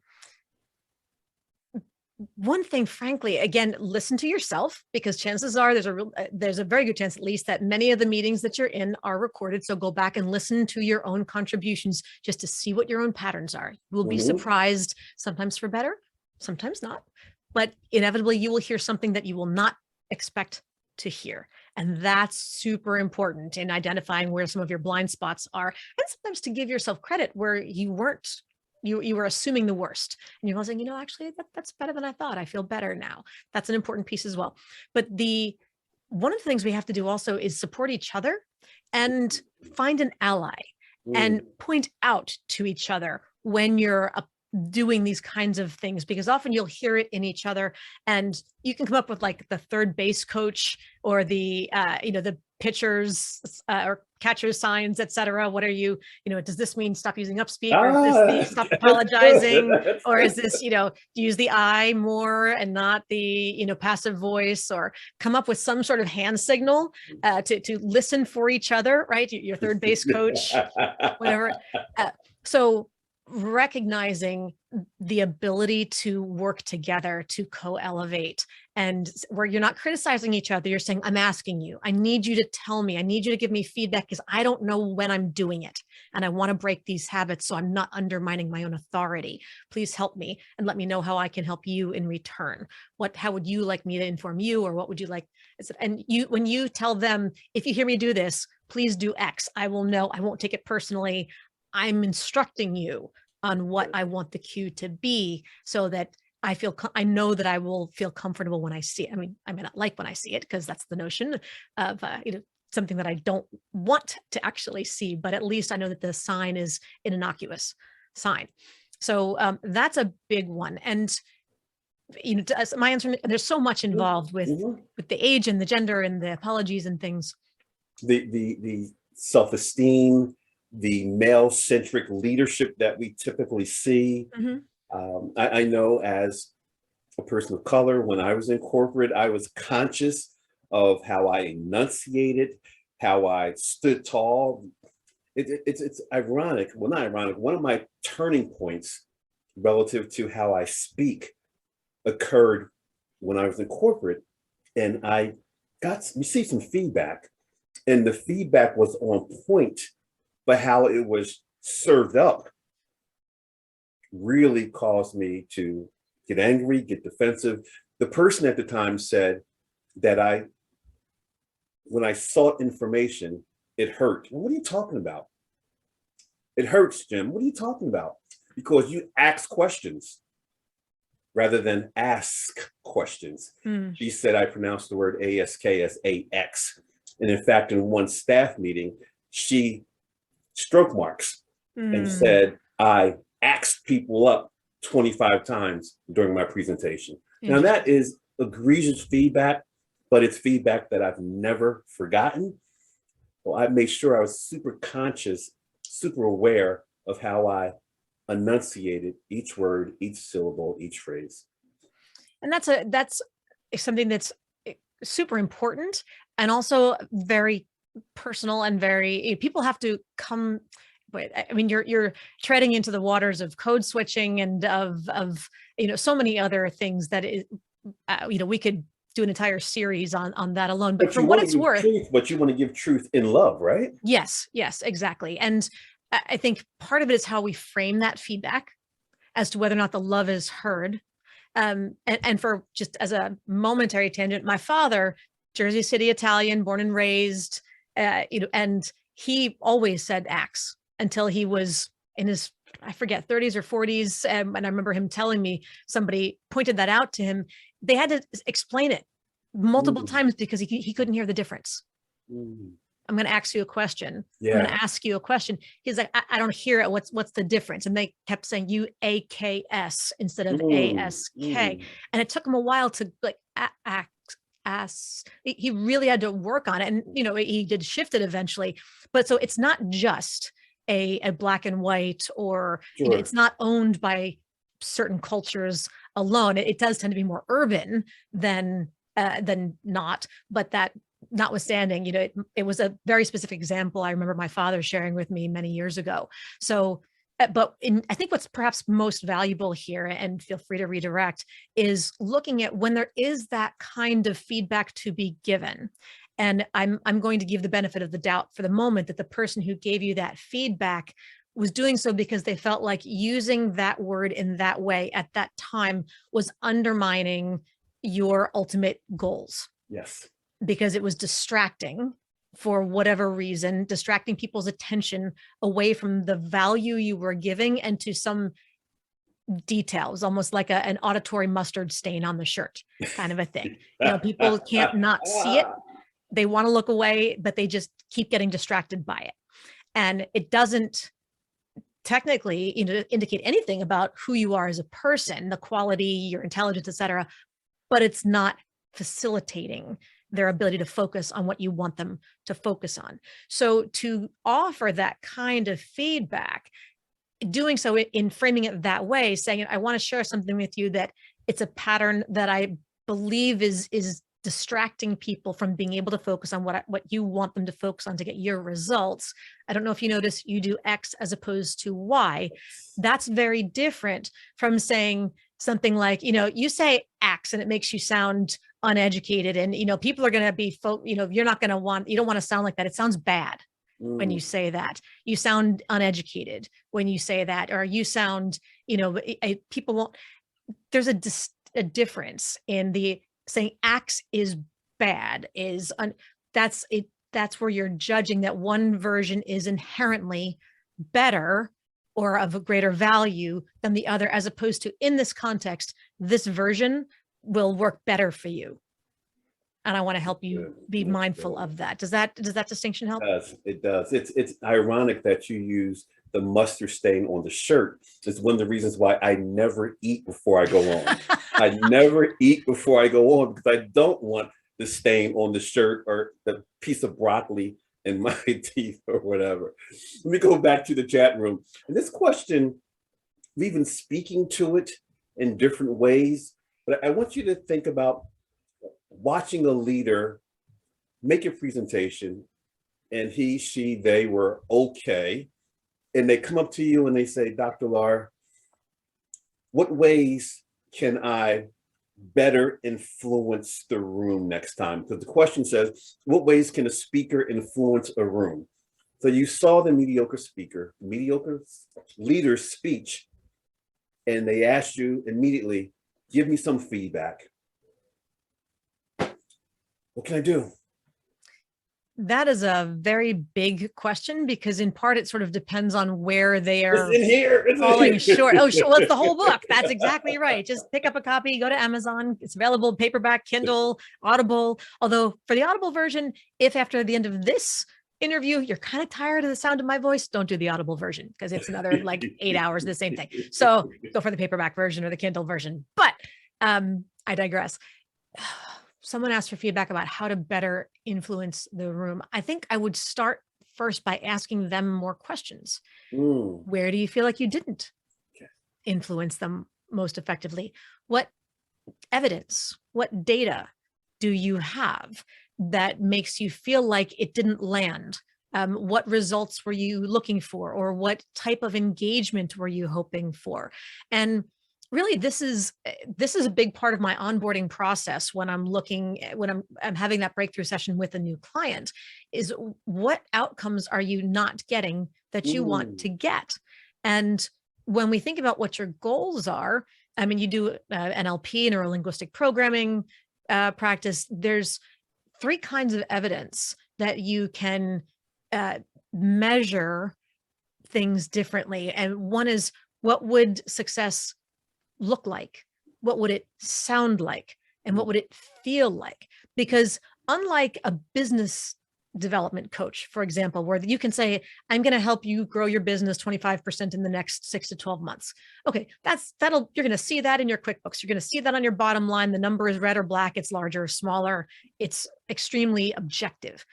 one thing, frankly, again, listen to yourself, because chances are there's a very good chance, at least, that many of the meetings that you're in are recorded. So go back and listen to your own contributions just to see what your own patterns are. You will be surprised, sometimes for better, sometimes not, but inevitably you will hear something that you will not expect to hear. And that's super important in identifying where some of your blind spots are, and sometimes to give yourself credit where you weren't, you were assuming the worst. And you're saying, actually, that's better than I thought. I feel better now. That's an important piece as well. But one of the things we have to do also is support each other and find an ally and point out to each other when you're doing these kinds of things, because often you'll hear it in each other and you can come up with like the third base coach or the pitchers or catchers signs, etc. What are you, does this mean stop using Upspeak, or is this stop apologizing, or is this, use the I more and not the, passive voice, or come up with some sort of hand signal to listen for each other, right? Your third base coach, whatever. So recognizing the ability to work together to co-elevate, and where you're not criticizing each other, you're saying, I'm asking you, I need you to tell me, I need you to give me feedback, because I don't know when I'm doing it and I want to break these habits so I'm not undermining my own authority. Please help me and let me know how I can help you in return. How would you like me to inform you, or what would you like? And when you tell them, if you hear me do this, please do X, I will know, I won't take it personally. I'm instructing you on what I want the cue to be, so that I know that I will feel comfortable when I see it. I mean, I may not like when I see it, because that's the notion of something that I don't want to actually see, but at least I know that the sign is an innocuous sign. So that's a big one. And my answer, there's so much involved with the age and the gender and the apologies and things. The self-esteem, the male-centric leadership that we typically see. I know, as a person of color, when I was in corporate, I was conscious of how I enunciated, how I stood tall. It's ironic, well, not ironic, one of my turning points relative to how I speak occurred when I was in corporate, and I received some feedback, and the feedback was on point, but how it was served up really caused me to get angry, get defensive. The person at the time said that when I sought information, it hurt. Well, what are you talking about? It hurts, Jim. What are you talking about? Because you ask questions rather than ask questions. She said I pronounced the word ASK as AX. And in fact, in one staff meeting, she stroke marks and said, I asked people up 25 times during my presentation. Now that is egregious feedback, but it's feedback that I've never forgotten. Well, I made sure I was super conscious, super aware of how I enunciated each word, each syllable, each phrase. And that's something that's super important, and also very personal, and people have to come. I mean, you're treading into the waters of code switching and of so many other things that we could do an entire series on that alone. But for what it's worth, but you want to give truth in love, right? Yes, exactly. And I think part of it is how we frame that feedback as to whether or not the love is heard. And for just as a momentary tangent, my father, Jersey City Italian, born and raised, and he always said axe until he was in his, I forget, 30s or 40s. And I remember him telling me, somebody pointed that out to him. They had to explain it multiple times because he couldn't hear the difference. I'm going to ask you a question. Yeah. I'm going to ask you a question. He's like, I don't hear it. What's the difference? And they kept saying UAKS instead of ASK. And it took him a while to like ask. He really had to work on it. And, he did shift it eventually. But so it's not just a black and white, or it's not owned by certain cultures alone. It does tend to be more urban than not, but that notwithstanding, it was a very specific example I remember my father sharing with me many years ago. So, but I think what's perhaps most valuable here, and feel free to redirect, is looking at when there is that kind of feedback to be given. And I'm going to give the benefit of the doubt for the moment that the person who gave you that feedback was doing so because they felt like using that word in that way at that time was undermining your ultimate goals. Yes. Because it was distracting for whatever reason, distracting people's attention away from the value you were giving and to some details, almost like an auditory mustard stain on the shirt kind of a thing. People can't not see it. They want to look away, but they just keep getting distracted by it. And it doesn't technically indicate anything about who you are as a person, the quality, your intelligence, et cetera, but it's not facilitating their ability to focus on what you want them to focus on. So to offer that kind of feedback, doing so in framing it that way, saying, I want to share something with you that it's a pattern that I believe is distracting people from being able to focus on what you want them to focus on to get your results. I don't know if you notice you do X as opposed to Y. That's very different from saying something like, you say X and it makes you sound uneducated, and people are going to be you don't want to sound like that. It sounds bad when you say that. You sound uneducated when you say that, or you sound, people won't. There's a difference in the saying X is bad that's where you're judging that one version is inherently better or of a greater value than the other, as opposed to, in this context, this version will work better for you. And I want to help you be mindful of that. Does that distinction help? It does. It's ironic that you use the mustard stain on the shirt. It's one of the reasons why I never eat before I go on. I never eat before I go on because I don't want the stain on the shirt or the piece of broccoli in my teeth or whatever. Let me go back to the chat room. And this question, we've been speaking to it in different ways, but I want you to think about watching a leader make a presentation and he, she, they were okay. And they come up to you and they say, Dr. Lar, what ways can I better influence the room next time? Because the question says, what ways can a speaker influence a room? So you saw the mediocre leader's speech, and they asked you immediately, give me some feedback. What can I do? That is a very big question, because in part it sort of depends on where they are falling short. Oh, sure. Well, it's the whole book. That's exactly right. Just pick up a copy, go to Amazon. It's available paperback, Kindle, Audible. Although for the Audible version, if after the end of this interview you're kind of tired of the sound of my voice, don't do the Audible version, because it's another like 8 hours of the same thing. So go for the paperback version or the Kindle version. But I digress. Someone asked for feedback about how to better influence the room. I think I would start first by asking them more questions. Where do you feel like you didn't influence them most effectively? What evidence, what data do you have that makes you feel like it didn't land? What results were you looking for, or what type of engagement were you hoping for? And really, this is a big part of my onboarding process when I'm having that breakthrough session with a new client, is what outcomes are you not getting that you want to get? And when we think about what your goals are, I mean, you do NLP, neuro-linguistic programming practice. There's 3 kinds of evidence that you can measure things differently. And one is, what would success look like? What would it sound like? And what would it feel like? Because unlike a business development coach, for example, where you can say, I'm going to help you grow your business 25% in the next 6 to 12 months. Okay, you're going to see that in your QuickBooks. You're going to see that on your bottom line. The number is red or black, it's larger or smaller. It's extremely objective.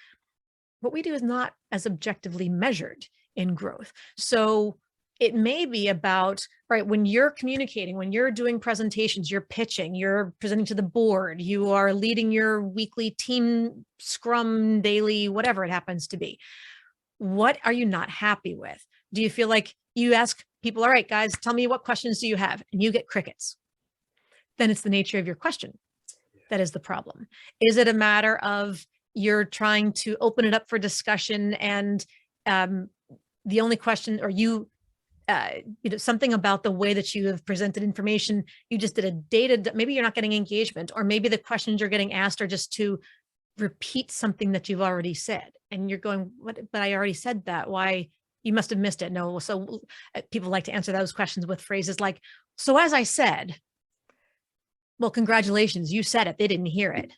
What we do is not as objectively measured in growth. So it may be about, right, when you're communicating, when you're doing presentations, you're pitching, you're presenting to the board, you are leading your weekly team scrum, daily, whatever it happens to be. What are you not happy with? Do you feel like you ask people, all right, guys, tell me, what questions do you have? And you get crickets. Then it's the nature of your question that is the problem. Is it a matter of you're trying to open it up for discussion, and the only question, or something about the way that you have presented information, you just did a data, maybe you're not getting engagement, or maybe the questions you're getting asked are just to repeat something that you've already said. And you're going, what, but I already said that. Why? You must have missed it. No. So people like to answer those questions with phrases like, so as I said, well, congratulations, you said it. They didn't hear it.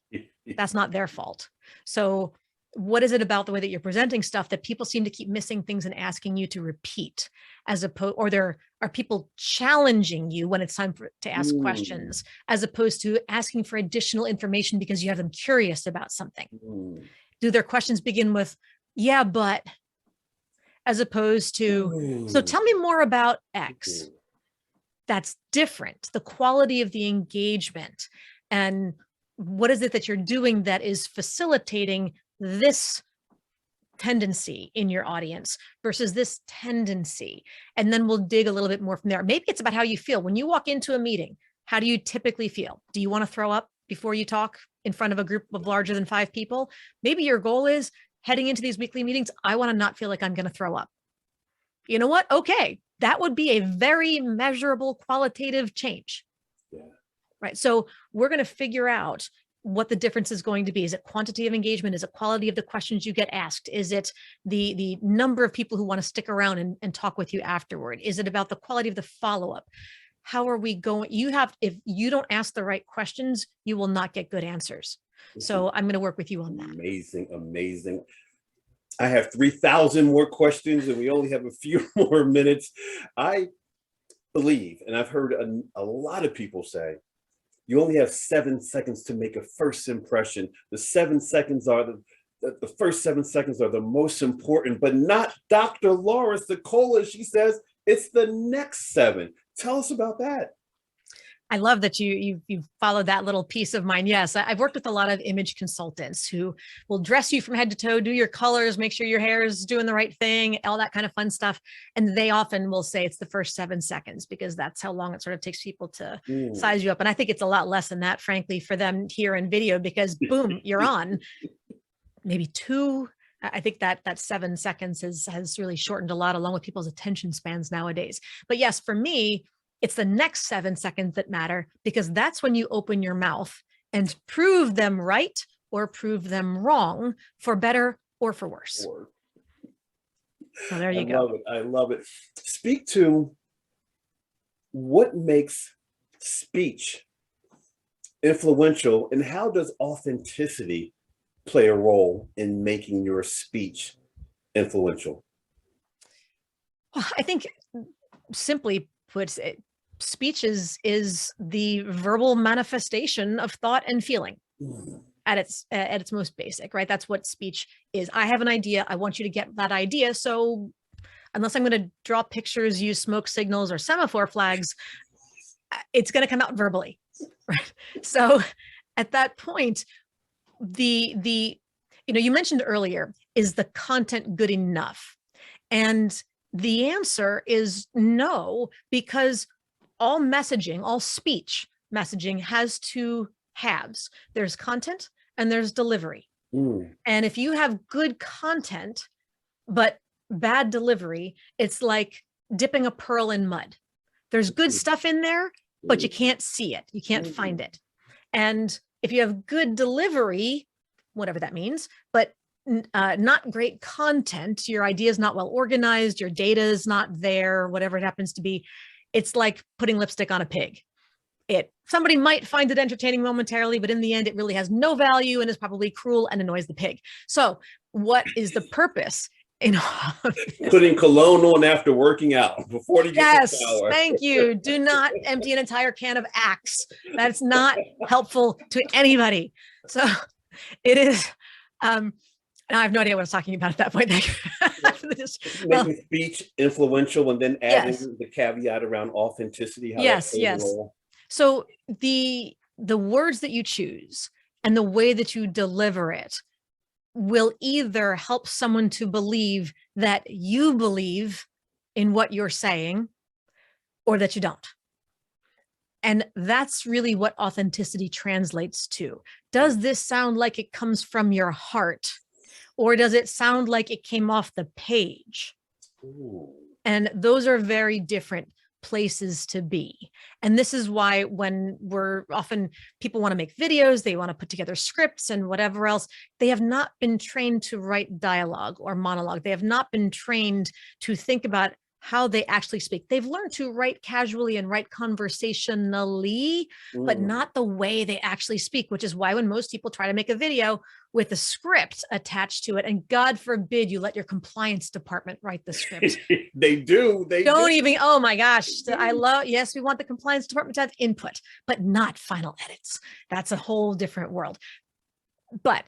That's not their fault. So what is it about the way that you're presenting stuff that people seem to keep missing things and asking you to repeat, as opposed, or there are people challenging you when it's time to ask questions, as opposed to asking for additional information because you have them curious about something? Do their questions begin with, yeah, but, as opposed to, so tell me more about X? That's different. The quality of the engagement, and what is it that you're doing that is facilitating this tendency in your audience versus this tendency. And then we'll dig a little bit more from there. Maybe it's about how you feel when you walk into a meeting. How do you typically feel? Do you want to throw up before you talk in front of a group of larger than 5 people? Maybe your goal is, heading into these weekly meetings, I want to not feel like I'm going to throw up. You know what? Okay. That would be a very measurable qualitative change. Yeah. Right. So we're going to figure out what the difference is going to be. Is it quantity of engagement? Is it quality of the questions you get asked? Is it the number of people who want to stick around and talk with you afterward? Is it about the quality of the follow-up? How are we going? If you don't ask the right questions, you will not get good answers. So I'm going to work with you on that. Amazing, amazing. I have 3,000 more questions and we only have a few more minutes. I believe, and I've heard a lot of people say, you only have 7 seconds to make a first impression. The 7 seconds are the first 7 seconds are the most important, but not Dr. Laura Sicola. She says it's the next 7. Tell us about that. I love that you followed that little piece of mine. Yes, I've worked with a lot of image consultants who will dress you from head to toe, do your colors, make sure your hair is doing the right thing, all that kind of fun stuff. And they often will say it's the first 7 seconds because that's how long it sort of takes people to size you up. And I think it's a lot less than that, frankly, for them here in video, because boom, you're on. Maybe 2. I think that 7 seconds has really shortened a lot, along with people's attention spans nowadays. But yes, for me, it's the next 7 seconds that matter, because that's when you open your mouth and prove them right or prove them wrong, for better or for worse. So there you go. I love it. Speak to what makes speech influential, and how does authenticity play a role in making your speech influential? Well, I think, simply put, speech is the verbal manifestation of thought and feeling at its most basic, right? That's what speech is. I have an idea. I want you to get that idea. So unless I'm going to draw pictures, use smoke signals or semaphore flags, it's going to come out verbally, right? So at that point, you mentioned earlier, is the content good enough? And the answer is no, because all messaging, all speech messaging has 2 halves. There's content and there's delivery. And if you have good content, but bad delivery, it's like dipping a pearl in mud. There's good stuff in there, but you can't see it. You can't find it. And if you have good delivery, whatever that means, but not great content, your idea is not well organized, your data is not there, whatever it happens to be, it's like putting lipstick on a pig. Somebody might find it entertaining momentarily, but in the end, it really has no value and is probably cruel and annoys the pig. So what is the purpose in putting cologne on after working out before you get yes, the shower? Thank you. Do not empty an entire can of Axe. That's not helpful to anybody. So it is, I have no idea what I was talking about at that point. Making speech influential and then adding the caveat around authenticity. How yes. So the words that you choose and the way that you deliver it will either help someone to believe that you believe in what you're saying or that you don't. And that's really what authenticity translates to. Does this sound like it comes from your heart, or does it sound like it came off the page? Ooh. And those are very different places to be. And this is why when people want to make videos, they want to put together scripts and whatever else, they have not been trained to write dialogue or monologue. They have not been trained to think about how they actually speak. They've learned to write casually and write conversationally, but not the way they actually speak, which is why when most people try to make a video with a script attached to it, and God forbid you let your compliance department write the script. They do. They don't even, oh my gosh. Yes, we want the compliance department to have input, but not final edits. That's a whole different world. But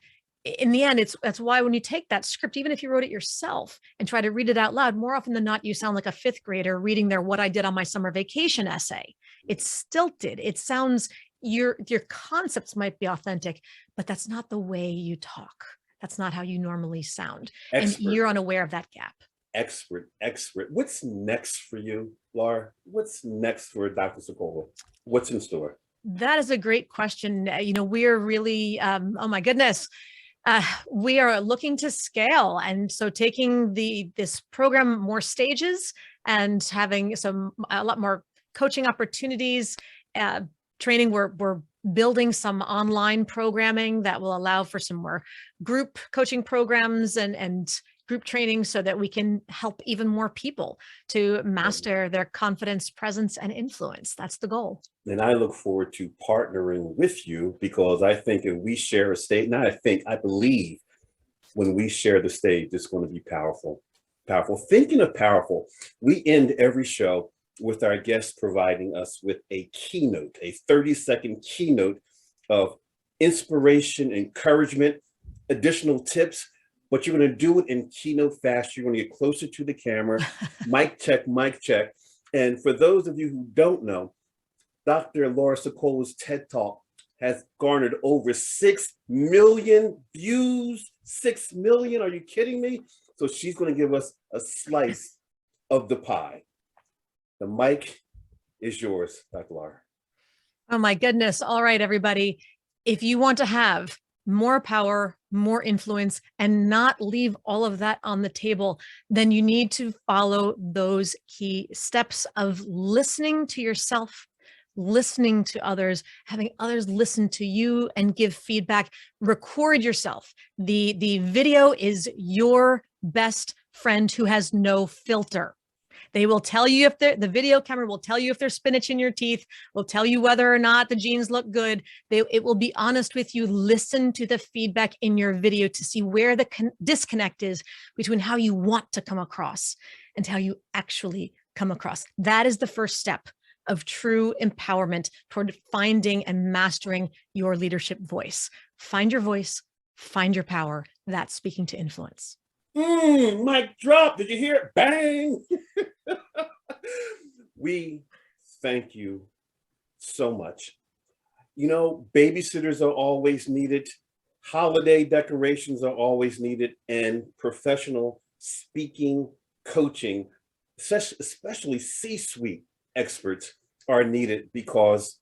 in the end, that's why when you take that script, even if you wrote it yourself and try to read it out loud, more often than not, you sound like a fifth grader reading their "What I Did on My Summer Vacation" essay. It's stilted. It sounds, your concepts might be authentic, but that's not the way you talk. That's not how you normally sound. Expert. And you're unaware of that gap. Expert. What's next for you, Laura? What's next for Dr. Sicola? What's in store? That is a great question. We're really, oh my goodness. We are looking to scale. And so taking this program more stages and having a lot more coaching opportunities, training. We're building some online programming that will allow for some more group coaching programs and group training so that we can help even more people to master their confidence, presence, and influence. That's the goal. And I look forward to partnering with you, because I think if we share a stage, I believe when we share the stage, it's going to be powerful. Powerful. Thinking of powerful, we end every show with our guests providing us with a keynote, a 30-second keynote of inspiration, encouragement, additional tips. But you're going to do it in keynote fast. You're going to get closer to the camera. Mic check, mic check. And for those of you who don't know, Dr. Laura Sicola's TED Talk has garnered over 6 million views. 6 million? Are you kidding me? So she's going to give us a slice of the pie. The mic is yours, Dr. Laura. Oh my goodness. All right, everybody. If you want to have more power, more influence, and not leave all of that on the table, then you need to follow those key steps of listening to yourself, listening to others, having others listen to you and give feedback. Record yourself. The video is your best friend who has no filter. They will tell you if the video camera will tell you if there's spinach in your teeth, will tell you whether or not the jeans look good. It will be honest with you. Listen to the feedback in your video to see where the disconnect is between how you want to come across and how you actually come across. That is the first step of true empowerment toward finding and mastering your leadership voice. Find your voice, find your power. That's speaking to influence. Mic drop. Did you hear it? Bang. We thank you so much. Babysitters are always needed. Holiday decorations are always needed, and professional speaking, coaching, especially C-suite experts are needed, because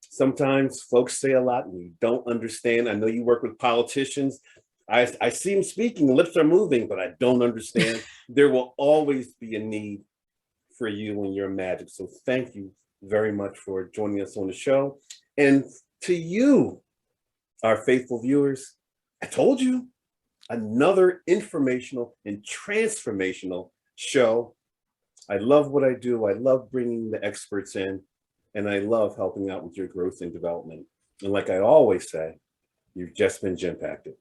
sometimes folks say a lot and we don't understand. I know you work with politicians. I see them speaking, lips are moving, but I don't understand. There will always be a need for you and your magic. So thank you very much for joining us on the show. And to you, our faithful viewers, I told you, another informational and transformational show. I love what I do. I love bringing the experts in, and I love helping out with your growth and development. And like I always say, you've just been Gym-Pacted.